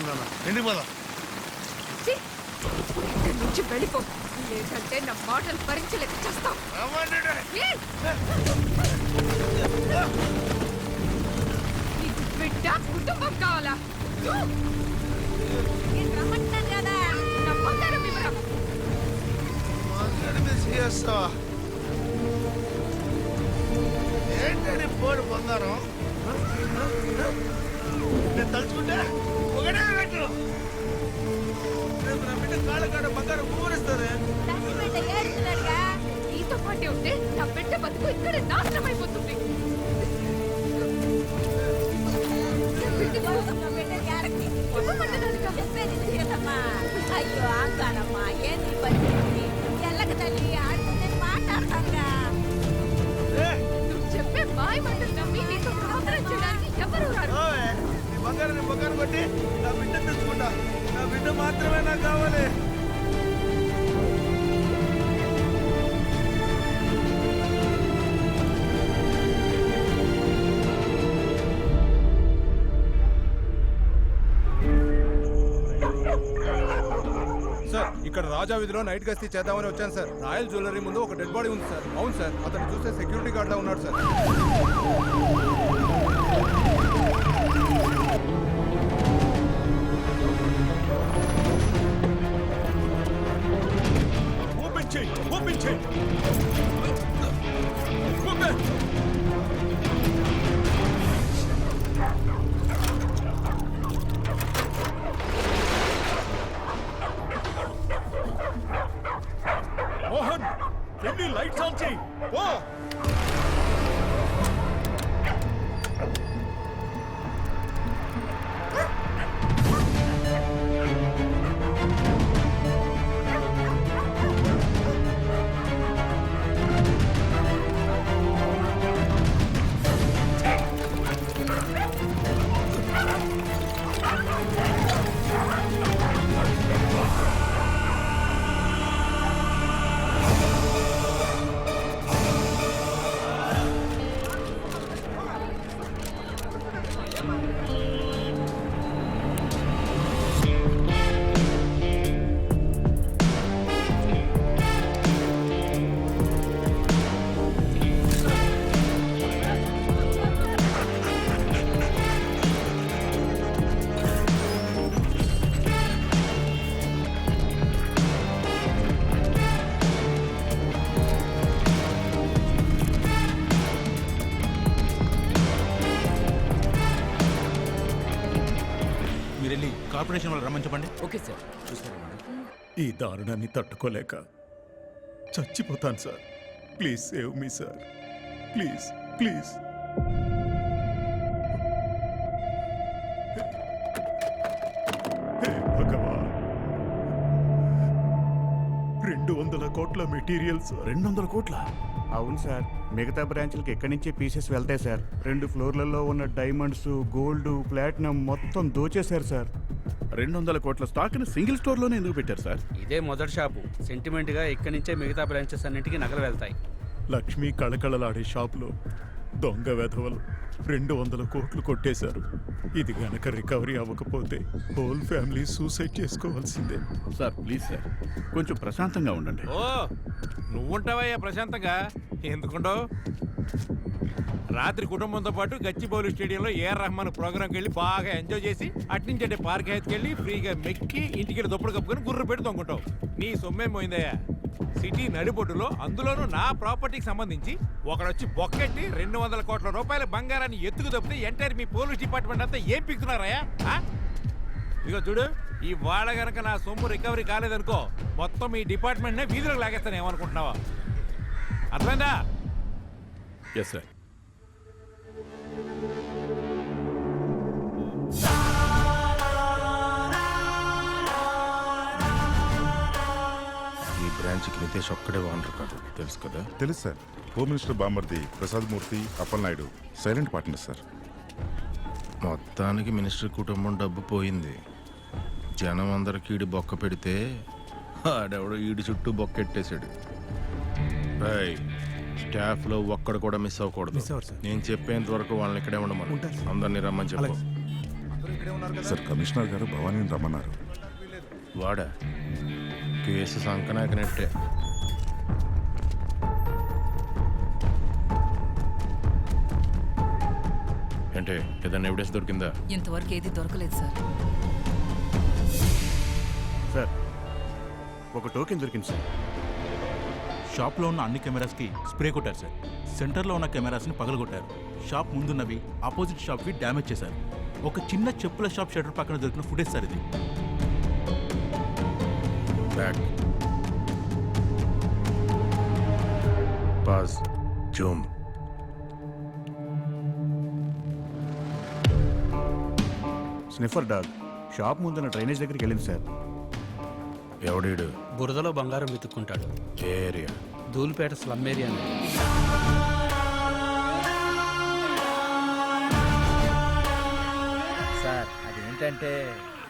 ఉందన్న ఎందుకు పోదాం ఇక్కడి నుంచి వెళ్ళిపో లేదంటే నా మాటలు భరించలేక చేస్తాం నీకు బిడ్డ కుటుంబం కావాలా రమ్మంటున్నాను కదా నా బంగారం వివరం చేస్తావా ఏంటని పోడు బంగారం నేను తలుచుకుంటే ఒకటే పెట్టు రేపు నా బిడ్డ కాళ్ళ కాడ బంగారం ఊరిస్తుంది నీతో పాటే ఉంటే నా బిడ్డ బతుకు ఇక్కడ నాశనం అయిపోతుంది అయ్యో అంగారమ్మా ఏంది పరిస్థితి ఎల్లక తల్లి ఆడుతుంటే మాట్లాడతాగా నువ్వు చెప్పే మాయ మాటలు నమ్మి నీతో ప్రార్థన చేయడానికి ఎవరు రారు నీ బంగారం బంగారం కొట్టి నా బిడ్డ తెచ్చుకుంటా నా బిడ్డ మాత్రమే నాకు కావాలి సార్ ఇక్కడ రాజా వీధిలో నైట్ గస్తీ చేద్దామని వచ్చాను సార్. రాయల్ జ్యువెలరీ ముందు ఒక డెడ్ బాడీ ఉంది సార్. అవును సార్, అతను చూస్తే సెక్యూరిటీ గార్డ్ లా ఉన్నాడు సార్. ఓపెన్ చేయి, ఓపెన్ చేయి. ఓపెన్. మోహన్ వెళ్ళి లైట్స్ ఆన్ చేయి. ఓ కార్పొరేషన్ వాళ్ళు రమ్మని చెప్పండి. Okay sir. చూసారా మేడం, ఈ దారుణాన్ని తట్టుకోలేక చచ్చిపోతాను sir. Please save me sir, please please. Hey భగవాన్, 200 కోట్ల మెటీరియల్స్. 200 కోట్ల? అవును సార్, మిగతా బ్రాంచ్లకి ఎక్కడి నుంచి పీసెస్ వెళ్తాయి సార్. 2 ఫ్లోర్లలో ఉన్న డైమండ్స్, గోల్డ్, ప్లాటినం మొత్తం దోచేశారు సార్. 200 కోట్ల స్టాక్ ని సింగిల్ స్టోర్ లోనే ఎందుకు పెట్టారు సార్? ఇదే మొదటి షాపు. సెంటిమెంట్ గా ఇక్కడి నుంచే మిగతా బ్రాంచెస్ అన్నింటికి నగలు వెళ్తాయి. లక్ష్మీ కళకళలాడే షాప్లో దొంగ వెధవలు 200 కోట్లు కొట్టేశారు. ఇది గనక రికవరీ అవ్వకపోతే హోల్ ఫ్యామిలీ సూసైడ్ చేసుకోవాల్సిందే. సార్ ప్లీజ్ సార్, కొంచెం ప్రశాంతంగా ఉండండి. ఓ నువ్వుంటావయ్యా ప్రశాంతంగా? ఎందుకుంటావు? రాత్రి కుటుంబంతో పాటు గచ్చిబౌలి స్టేడియంలో ఏఆర్ రెహమాన్ ప్రోగ్రామ్కి వెళ్ళి బాగా ఎంజాయ్ చేసి అట్నుంచి అంటే పార్క్ హెచ్కి వెళ్ళి ఫ్రీగా మెక్కి ఇంటికి దొప్పుడు కప్పుకొని గుర్రు పెట్టి దొంగుంటావు. నీ సొమ్మేం పోయిందయ్యా? సిటీ నడిబొడ్డులో, అందులోనూ నా ప్రాపర్టీకి సంబంధించి ఒకడొచ్చి బొక్కెట్టి 200 కోట్ల రూపాయల బంగారాన్ని ఎత్తుకు తప్పితే ఎంటైర్ మీ పోలీస్ డిపార్ట్మెంట్ అంతా ఏం పిక్కుతున్నారయ్యా? ఇదిగో చూడు, ఈ వాళ్ళ గనక నా సొమ్ము రికవరీ కాలేదనుకో మొత్తం ఈ డిపార్ట్మెంట్నే వీధిలోకి లాగేస్తాను. ఏమనుకుంటున్నావా? అర్థమైందా? Yes sir. ఈ బ్రాంచ్కి నితేష్ ఒక్కడే ఓనర్ కాదు, తెలుసు కదా? తెలుసు సార్. హోమ్ మినిస్టర్ బామర్ది ప్రసాద్ మూర్తి, అప్పలనాయుడు సైలెంట్ పార్ట్నర్ సార్. మొత్తానికి మినిస్టర్ కుటుంబం డబ్బు పోయింది. జనం అందరికి ఈడు బొక్క పెడితే ఆడెవడో ఈడు చుట్టూ బొక్కెట్టేశాడు. స్టాఫ్ లో ఒక్కడు కూడా మిస్ అవ్వకూడదు. నేను చెప్పేంత వరకు వాళ్ళని ఇక్కడే ఉండమని అందరినీ రమ్మని చెప్పు. ఇక్కడే ఉన్నారు కదా సార్ కమిషనర్ గారు భవానీని రమ్మన్నారు. వాడా కేసు సంకనాకినట్టే. అంటే ఏదైనా ఎవిడెన్స్ దొరికిందా? ఇంతవరకు ఏది దొరకలేదు సార్. సార్ ఒక టోకెన్ దొరికింది సార్. షాప్లో ఉన్న అన్ని కెమెరాస్కి స్ప్రే కొట్టారు సార్. సెంటర్లో ఉన్న కెమెరాస్ని పగలగొట్టారు. షాప్ ముందున్నవి ఆపోజిట్ షాప్కి డ్యామేజ్ చేశారు. ఒక చిన్న చెప్పుల షాప్ షటర్ పక్కన దొరికిన ఫుటేజ్ సార్ ఇది. Back pause zoom. Sniffer dog shop ముందున్న డ్రైనేజ్ దగ్గరికి వెళ్ళింది సార్. ఎవడీడు? బురదలో బంగారం వెతుక్కుంటాడు. ఏ area? Dhoolpet slum area. Sir అదేంటంటే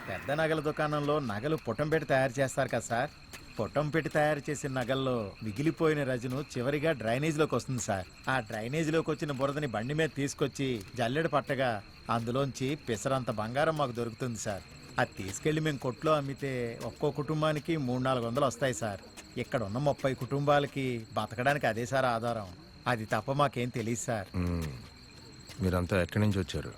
పెద్ద నగల దుకాణంలో నగలు పుటం పెట్టి తయారు చేస్తారు కదా సార్. పుటం పెట్టి తయారు చేసిన నగల్లో మిగిలిపోయిన రజను చివరిగా డ్రైనేజీలోకి వస్తుంది సార్. ఆ డ్రైనేజీలోకి వచ్చిన బురదని బండి మీద తీసుకొచ్చి జల్లెడ పట్టగా అందులోంచి పిసరంత బంగారం మాకు దొరుకుతుంది సార్. అది తీసుకెళ్లి మేము కొట్లో అమ్మితే ఒక్కో కుటుంబానికి 300-400 వస్తాయి సార్. ఇక్కడ ఉన్న 30 కుటుంబాలకి బతకడానికి అదే సార్ ఆధారం. అది తప్ప మాకేం తెలియదు సార్. మీరంతా ఎక్కడి నుంచి వచ్చారు?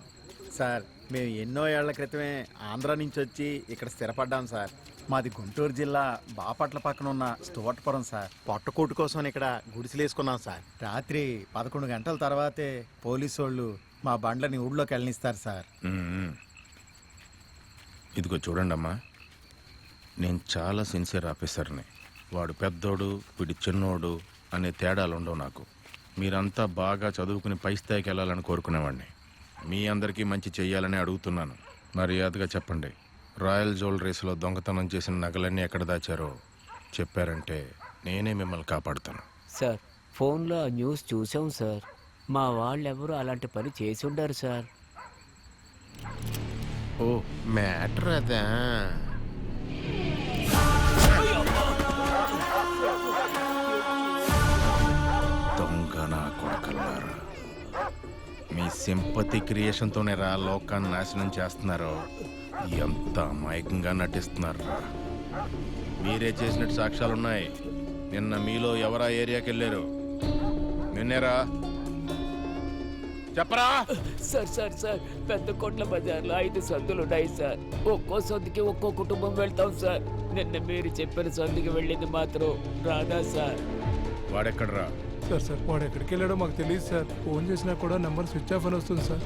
సార్ మేము ఎన్నో ఏళ్ల క్రితమే ఆంధ్ర నుంచి వచ్చి ఇక్కడ స్థిరపడ్డాం సార్. మాది గుంటూరు జిల్లా బాపట్ల పక్కన ఉన్న స్తోటపురం సార్. పొట్టకూటు కోసం ఇక్కడ గుడిసెలేసుకున్నాం సార్. రాత్రి 11 గంటల తర్వాతే పోలీసు వాళ్ళు మా బండ్లని ఊళ్ళోకి వెళ్ళనిస్తారు సార్. ఇదిగో చూడండి అమ్మా, నేను చాలా సిన్సియర్ ఆఫీసర్ని. వాడు పెద్దోడు వీడి చిన్నోడు అనే తేడాలు ఉండవు నాకు. మీరంతా బాగా చదువుకుని పై స్థాయికి వెళ్ళాలని కోరుకునేవాడిని. మీ అందరికీ మంచి చెయ్యాలని అడుగుతున్నాను. మర్యాదగా చెప్పండి, రాయల్ జ్యువెలరీస్లో దొంగతనం చేసిన నగలన్నీ ఎక్కడ దాచారో చెప్పారంటే నేనే మిమ్మల్ని కాపాడుతాను. సార్ ఫోన్లో ఆ న్యూస్ చూసాం సార్. మా వాళ్ళెవరూ అలాంటి పని చేసి ఉండారు సార్. ఓ మ్యాటర్ అదా? దొంగ నా కొడకల్లారా, మీ సింపతి క్రియేషన్తోనే రా లోకాన్ని నాశనం చేస్తున్నారో. ఎంత అమాయకంగా నటిస్తున్నారు. మీరే చేసినట్టు సాక్ష్యాలున్నాయి. నిన్న మీలో ఎవరా ఏరియాకి వెళ్ళారు? నిన్నేరా చెప్పరా? సార్ సార్ సార్ పెద్ద కోట్ల బజార్లో 5 సందులు ఉన్నాయి సార్. ఒక్కో సందుకి ఒక్కో కుటుంబం వెళ్తాం సార్. నిన్న మీరు చెప్పిన సందుకి వెళ్ళింది మాత్రం రాదా సార్? వాడెక్కడరా? సార్ వాడు ఎక్కడికి వెళ్ళాడో మాకు తెలియదు సార్. ఫోన్ చేసినా కూడా నెంబర్ స్విచ్ ఆఫ్ అని వస్తుంది సార్.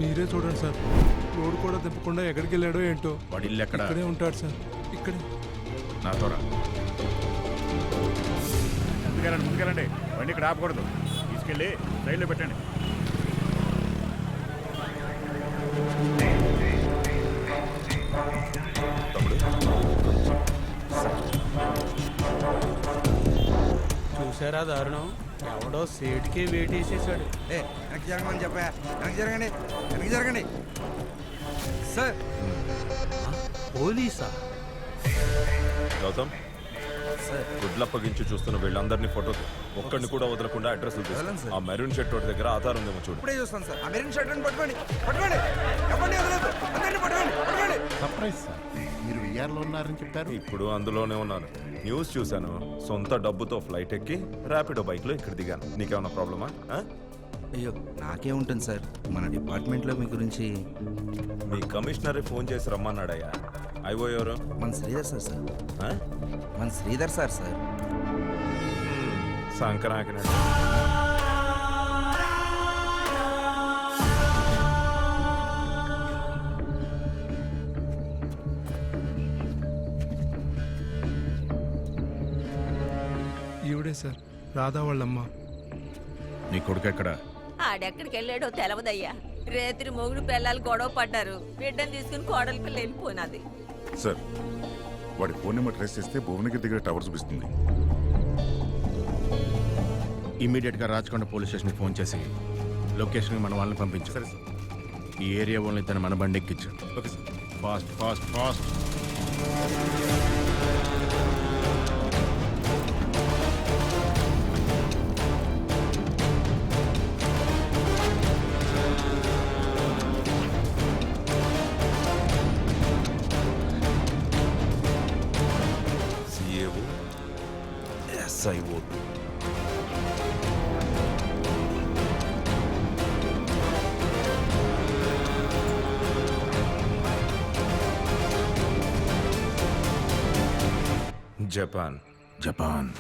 మీరే చూడండి సార్. రోడ్ కూడా తిప్పకుండా ఎక్కడికి వెళ్ళాడో ఏంటో. వాడి ఇల్లు ఎక్కడ? ఇక్కడే ఉంటాడు సార్. ఇక్కడే. నాతో రా. ముందుకెళ్ళండి. బండి ఇక్కడ ఆపకూడదు. తీసుకెళ్ళి రైల్లో పెట్టండి. చూసారా దారుణం? ఎవడో సేటుకే వేటేసేసాడు. వెనక్కి జరగమని చెప్పా. వెనక్కి జరగండి సార్. పోలీసా? గౌతమ్ గుడ్లప్పగించి చూస్తున్న వీళ్ళందరినీ ఫోటో ఒక్కడిని కూడా వదలకుండా అడ్రస్ ఆ మెరూన్ షర్ట్ వాడి దగ్గర ఆధార్ ఉందేమో చూడు. ఇప్పుడే చూస్తాను సార్. ఆ మెరూన్ షర్ట్ పట్టుకోండి. ఎవరిని వదలొద్దు. అందరినీ పట్టుకోండి. సర్ప్రైజ్ సార్, మీరు విఆర్లో ఉన్నారని చెప్పారు. ఇప్పుడు అందులోనే ఉన్నాను. న్యూస్ చూశాను. సొంత డబ్బుతో ఫ్లైట్ ఎక్కి ర్యాపిడో బైక్లో ఇక్కడ దిగాను. నీకేమన్నా ప్రాబ్లమా? అయ్యో నాకే ఉంటుంది సార్. మన డిపార్ట్మెంట్లో మీ గురించి మీ కమిషనరే ఫోన్ చేసి రమ్మన్నాడయ్యా. ఐఓ ఎవరు? మన శ్రీధర్ సార్. మన శ్రీధర్ సార్. సంక్రాంతి ఈవిడే సార్, రాధా వాళ్ళమ్మ. నీ కొడుకు ఎక్కడ? ఆడెక్కడికి వెళ్ళాడో తెలవదయ్యా. రేత్రి మొగుడు పిల్లలు గొడవ పడ్డారు. బిడ్డను తీసుకుని కోడలి పిల్ల వెళ్ళిపోయినది. సార్ వాడి ఫోన్ నెంబర్ ట్రేస్ చేస్తే భువనగిరి దగ్గర టవర్ చూపిస్తుంది. ఇమీడియట్గా రాచకొండ పోలీస్ స్టేషన్కి ఫోన్ చేసి లొకేషన్కి మన వాళ్ళని పంపించు. సరే సార్. ఈ ఏరియా వాళ్ళని తను మన బండి ఎక్కించు. Okay sir. Fast fast fast. సైవో జపాన్ జపాన్.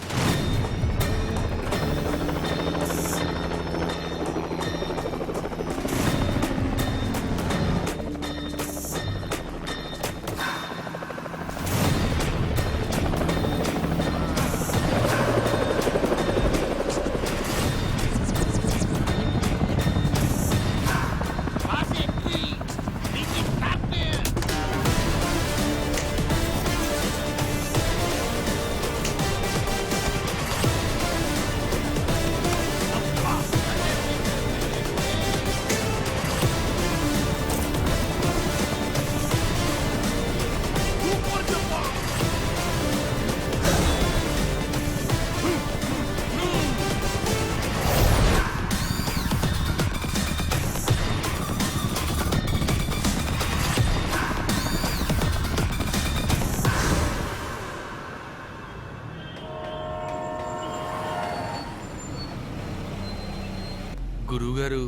గురువుగారు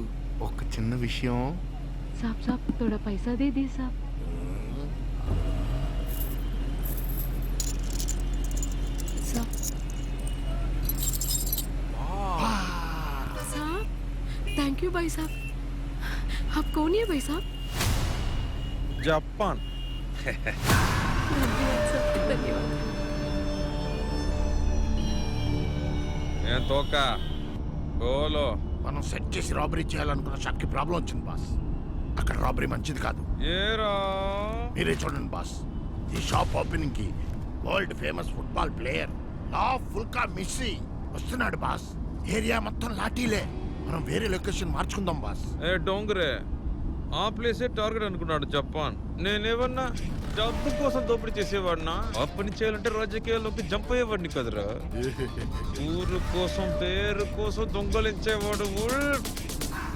ఒక చిన్న విషయం. साहब साहब थोड़ा पैसा दे दी साहब. साहब थैंक यू भाई साहब. आप कौन है भाई साहब? జపాన్ धन्यवाद. ఏం తోక గోలో మనం సెట్ చేసి రాబరీ చేయాలనుకున్న షాప్కి ప్రాబ్లం వచ్చింది బాస్. అక్కడ రాబరీ మంచిది కాదు. ఏరా మీరే చూడండి బాస్. ఈ షాప్ ఓపెనింగ్ కి వరల్డ్ ఫేమస్ ఫుట్బాల్ ప్లేయర్ లా ఫుల్కా మిస్సి వస్తున్నాడు బాస్. ఏరియా మొత్తం లాఠీలే. మనం వేరే లొకేషన్ మార్చుకుందాం బాస్. ఏ డోంగరే ఆ ప్లేసే టార్గెట్ అనుకున్నాడు జపాన్. నేనేమన్నా డబ్బు కోసం దోపిడీ చేసేవాడినా? ఆ పని చేయాలంటే రాజకీయాల్లోకి జంప్ అయ్యేవాడిని కదరా. ఊరు కోసం పేరు కోసం దొంగలించేవాడు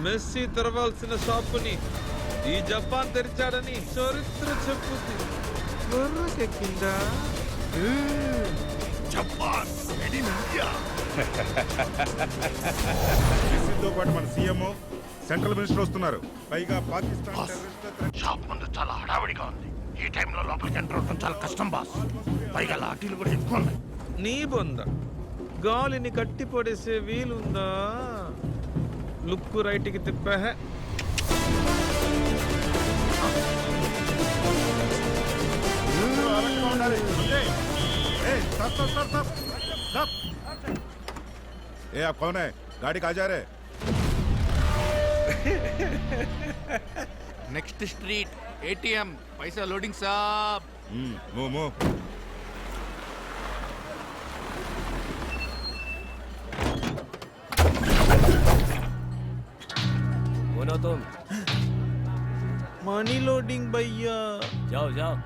మెస్సీ తెరవాల్సిన షాపుని ఈ జపాన్ తెరిచాడని చరిత్ర చెప్పుద్ది. ఎక్కిందా జపాన్ మేడ్ ఇన్ ఇండియా. తో పాటు మన సీఎం సెంట్రల్ మినిస్టర్ వస్తున్నారు. పైగా పాకిస్తాన్ షాప్ ముందు చాలా హడావిడిగా ఉంది. ఈ టైంలో లోపలికి ఎంటర్ అవడం చాలా కష్టం బాస్. పైగా లాఠీలు కూడా ఎక్కువ ఉన్నాయి. నీ బొంద గాలిని కట్టి పడేసే వీలుందా? లుక్కు రైట్కి తిప్పా. ఏ आप कौन है? गाड़ी कहाँ जा रहे? నెక్స్ట్ స్ట్రీట్ ఏటీఎం పైసా లోడింగ్ సాబ్. मूव बोलो तुम. మనీ లోడింగ్ భయ్యా. जाओ जाओ.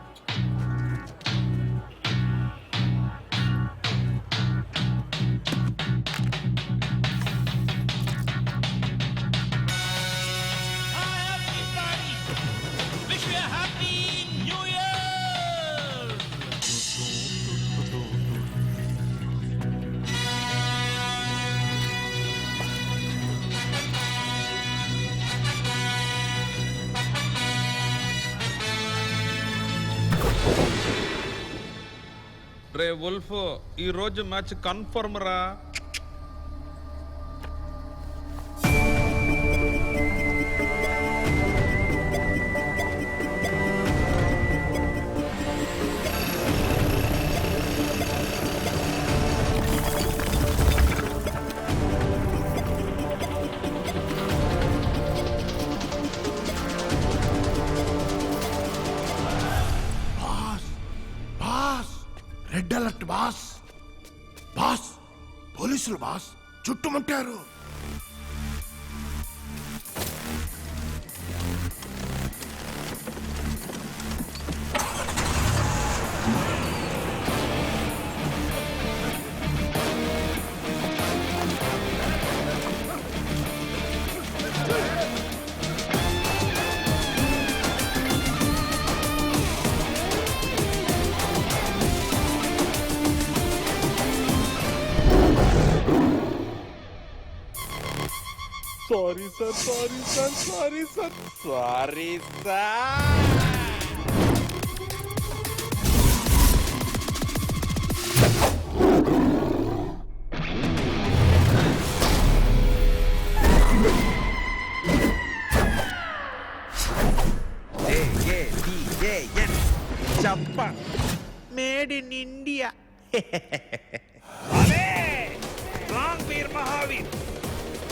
రే వుల్ఫ్ ఈ రోజు మ్యాచ్ కన్ఫర్మ్ రా. Red alert boss. బాస్ పోలీసులు బాస్ చుట్టుముట్టారు. Sorry sir sorry sir sorry sir sorry sir. చప్ప made in India. Wrong Veer Mahaveer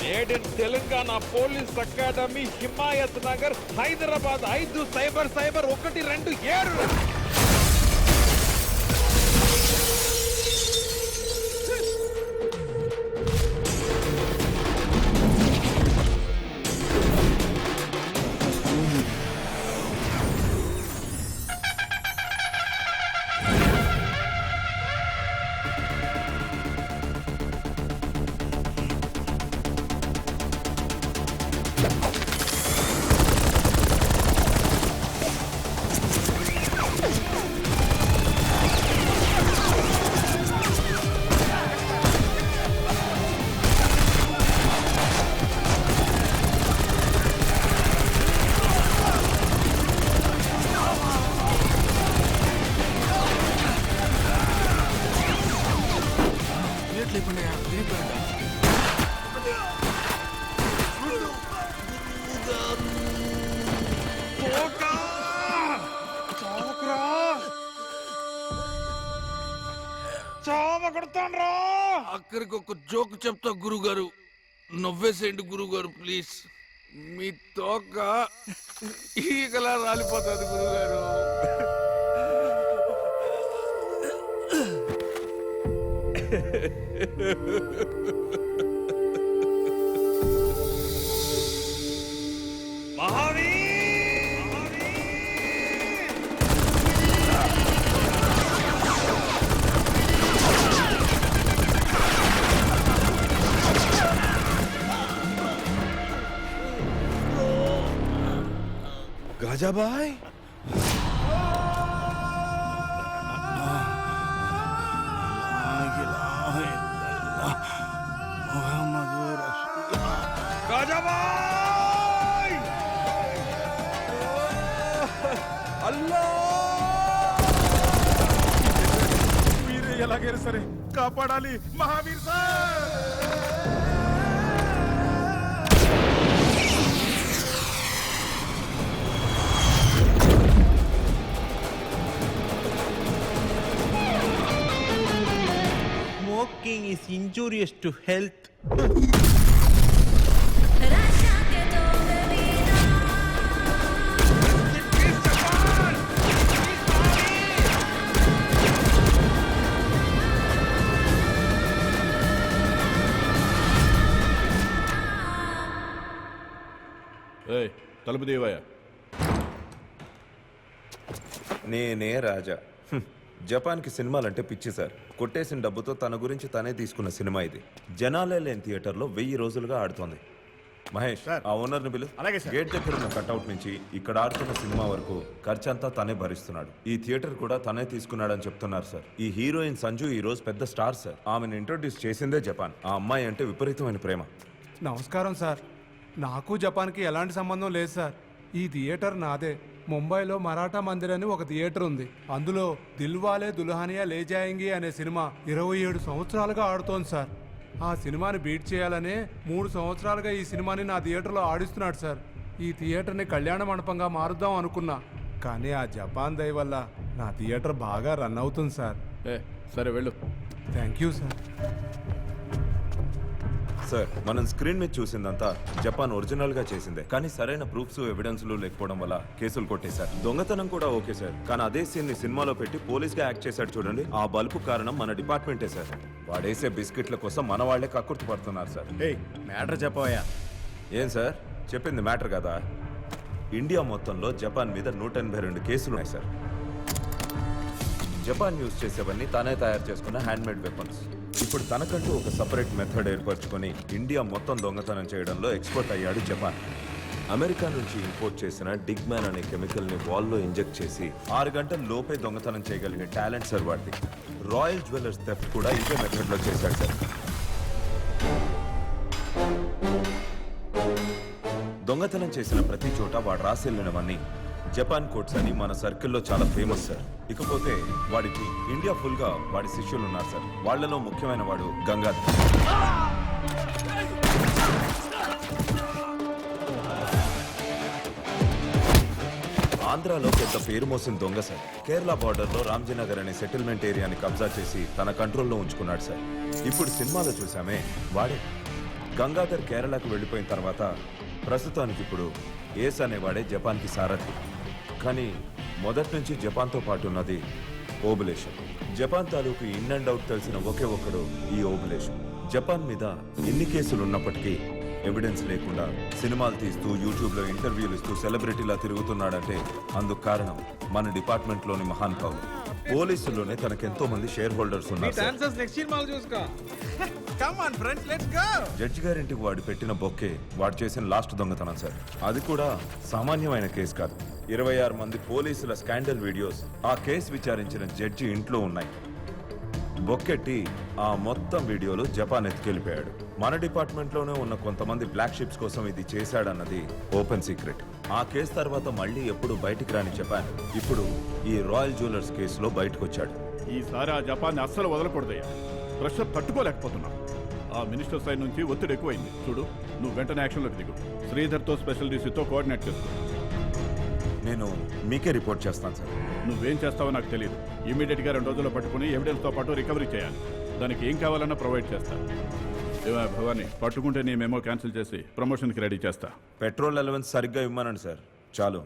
made in Telangana police academy Himayat Nagar Hyderabad 5000127. ఆఖరికి ఒక జోక్ చెప్తా గురుగారు, నవ్వేసేయండి గురుగారు ప్లీజ్. మీ తోక ఈగలా రాలిపోతుంది గురుగారు. గాజాబాయ్ గాజాబాయ్ అల్లా మీరే ఎలాగైనా సరే కాపాడాలి Mahavir sir. Smoking is injurious to health. తలుపు దేవయ్య. నేనే రాజా. జపాన్కి సినిమాలంటే పిచ్చి సార్. కొట్టేసిన డబ్బుతో తన గురించి తనే తీసుకున్న సినిమా ఇది. జనాలే లేని థియేటర్లో 1000 రోజులుగా ఆడుతోంది. మహేష్, ఆ ఓనర్ని పిలు. అలాగే సార్. గేట్ దగ్గర ఉన్న కట్అవుట్ నుంచి ఇక్కడ ఆడుతున్న సినిమా వరకు ఖర్చంతా తనే భరిస్తున్నాడు. ఈ థియేటర్ కూడా తనే తీసుకున్నాడని చెప్తున్నారు సార్. ఈ హీరోయిన్ సంజు ఈ రోజు పెద్ద స్టార్ సార్. ఆమెను ఇంట్రొడ్యూస్ చేసిందే జపాన్. ఆ అమ్మాయి అంటే విపరీతమైన ప్రేమ. నమస్కారం సార్. నాకు జపాన్కి ఎలాంటి సంబంధం లేదు సార్. ఈ థియేటర్ నాదే. ముంబైలో మరాఠా మందిర్ అని ఒక థియేటర్ ఉంది. అందులో దిల్వాలే దుల్హనియా లే జాయేంగి అనే సినిమా 27 సంవత్సరాలుగా ఆడుతోంది సార్. ఆ సినిమాని బీట్ చేయాలనే 3 సంవత్సరాలుగా ఈ సినిమాని నా థియేటర్లో ఆడిస్తున్నాడు సార్. ఈ థియేటర్ని కళ్యాణ మండపంగా మారుద్దాం అనుకున్నా, కానీ ఆ జపాన్ దయ వల్ల నా థియేటర్ బాగా రన్ అవుతుంది సార్. సరే వెళ్ళు. Thank you sir. సార్, మనం స్క్రీన్ మీద చూసిందంతా జపాన్ ఒరిజినల్ గా చేసిందే, కానీ సరైన ప్రూఫ్స్ ఎవిడెన్స్లు లేకపోవడం వల్ల కేసులు కొట్టేశారు. దొంగతనం కూడా ఓకే సార్, కానీ అదే సీన్ ని సినిమాలో పెట్టి పోలీస్ గా యాక్ట్ చేశాడు చూడండి. ఆ బల్బు కారణం మన డిపార్ట్మెంటే సార్. వాడేసే బిస్కెట్ల కోసం మన వాళ్లే కక్కుర్తి పడుతున్నారు సార్. మ్యాటర్ చెప్పవయ్యా. ఏం సార్ చెప్పింది మ్యాటర్ కదా? ఇండియా మొత్తంలో జపాన్ మీద 182 కేసులు ఉన్నాయి సార్. జపాన్ యూజ్ చేసేవన్నీ తానే తయారు చేసుకున్న హ్యాండ్మేడ్ వెపన్స్. ఇప్పుడు తనకంటూ ఒక సపరేట్ మెథడ్ ఏర్పరచుకొని ఇండియా మొత్తం దొంగతనం చేయడంలో ఎక్స్పర్ట్ అయ్యాడు జపాన్. అమెరికా నుంచి ఇంపోర్ట్ చేసిన డిగ్మ్యాన్ అనే కెమికల్ ని వాల్లో ఇంజెక్ట్ చేసి 6 గంటల లోపే దొంగతనం చేయగలిగే టాలెంట్ సార్ వాడిది. రాయల్ జ్యువెలర్స్ థెఫ్ట్ కూడా ఇదే మెథడ్ లో చేశాడు సార్. దొంగతనం చేసిన ప్రతి చోట వాడు రాసెళ్ళినవన్నీ జపాన్ కోట్స్ అని మన సర్కిల్లో చాలా ఫేమస్ సార్. ఇకపోతే వాడికి ఇండియా ఫుల్ గా వాడి శిష్యులు ఉన్నారు సార్. వాళ్ళలో ముఖ్యమైన వాడు గంగాధర్. ఆంధ్రాలో పెద్ద పేరు మోసిన దొంగ సార్. కేరళ బార్డర్లో రామ్జీనగర్ అనే సెటిల్మెంట్ ఏరియాని కబ్జా చేసి తన కంట్రోల్లో ఉంచుకున్నాడు సార్. ఇప్పుడు సినిమాలో చూసామే వాడే. గంగాధర్ కేరళకు వెళ్ళిపోయిన తర్వాత ప్రస్తుతానికి ఇప్పుడు ఏస్ అనేవాడే జపాన్కి సారథి. కానీ మొదటి నుంచి జపాన్తో పాటు ఉన్నది ఓబులేషన్. జపాన్ తాలూకు ఇన్ అండ్ అవుట్ తెలిసిన ఒకే ఒక్కడు ఈ ఓబులేషన్. జపాన్ మీద ఎన్ని కేసులు ఉన్నప్పటికీ ఎవిడెన్స్ లేకుండా సినిమాలు తీస్తూ యూట్యూబ్లో ఇంటర్వ్యూలు ఇస్తూ సెలబ్రిటీలా తిరుగుతున్నాడంటే అందుకు కారణం మన డిపార్ట్మెంట్లోని మహానుభావులు. పోలీసుల్లోనే తనకెంతో మంది షేర్ హోల్డర్స్ ఉన్నారు సార్. జడ్జి గారింటికి వాడు పెట్టిన బొక్కే వాడు చేసిన లాస్ట్ దొంగతనం సార్. అది కూడా సామాన్యమైన కేసు కాదు. 26 మంది పోలీసుల స్కాండల్ వీడియోస్ ఆ కేసు విచారించిన జడ్జి ఇంట్లో ఉన్నాయి. బొక్కెట్టి ఆ మొత్తం వీడియోలు జపాన్ ఎత్తుకెళ్ళిపోయాడు. మన డిపార్ట్మెంట్లోనే ఉన్న కొంతమంది బ్లాక్ షిప్స్ కోసం ఇది చేశాడన్నది ఓపెన్ సీక్రెట్. ఆ కేసు తర్వాత మళ్ళీ ఎప్పుడు బయటికి రాని జపాన్ ఇప్పుడు ఈ రాయల్ జ్యువెలర్స్ కేసులో బయటకు వచ్చాడు. ఈసారి ఆ జపాన్ అస్సలు వదలకూడదయ్యా. ప్రెషర్ తట్టుకోలేకపోతున్నాం. ఆ మినిస్టర్ సైడ్ నుంచి ఒత్తిడి ఎక్కువైంది. చూడు, నువ్వు వెంటనే యాక్షన్లోకి దిగు. శ్రీధర్తో స్పెషల్ డీసీతో కోఆర్డినేట్ చేసుకో. నేను మీకే రిపోర్ట్ చేస్తాను సార్. నువ్వేం చేస్తావో నాకు తెలియదు. ఇమీడియట్గా 2 రోజుల్లో పట్టుకుని ఎవిడెన్స్తో పాటు రికవరీ చేయాలి. దానికి ఏం కావాలన్నా ప్రొవైడ్ చేస్తా. భవాని, పట్టుకుంటే నీ మెమో క్యాన్సిల్ చేసి ప్రమోషన్కి రెడీ చేస్తా. పెట్రోల్ అలవెన్స్ సరిగ్గా ఇవ్వమనండి సార్, చాలు.